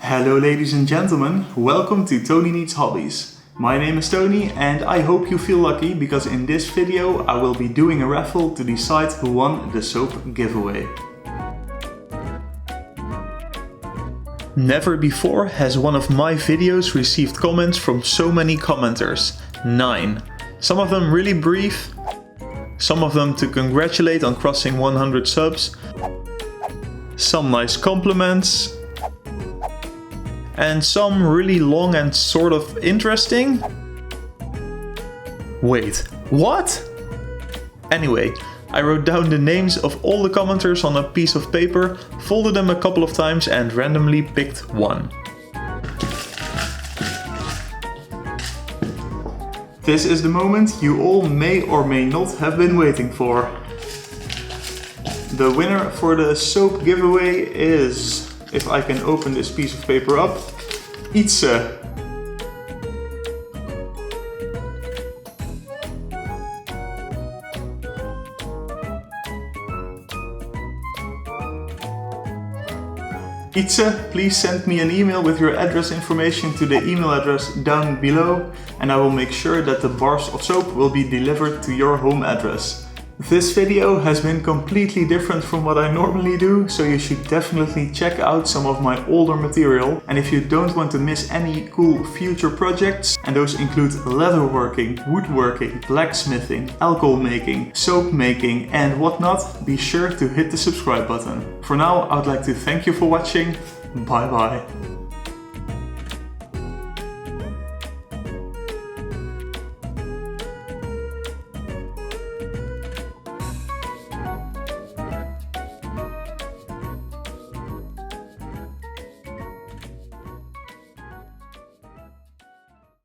Hello ladies and gentlemen, welcome to Tony Needs Hobbies. My name is Tony and I hope you feel lucky because in this video I will be doing a raffle to decide who won the soap giveaway. Never before has one of my videos received comments from so many commenters. 9. Some of them really brief, some of them to congratulate on crossing 100 subs, some nice compliments, and some really long and sort of interesting. Wait, what? Anyway, I wrote down the names of all the commenters on a piece of paper, folded them a couple of times and randomly picked one. This is the moment you all may or may not have been waiting for. The winner for the soap giveaway is, if I can open this piece of paper up, Itze. Itze, please send me an email with your address information to the email address down below and I will make sure that the bars of soap will be delivered to your home address. This video has been completely different from what I normally do, so you should definitely check out some of my older material. And if you don't want to miss any cool future projects, and those include leatherworking, woodworking, blacksmithing, alcohol making, soap making and whatnot, be sure to hit the subscribe button. For now, I would like to thank you for watching. Bye bye.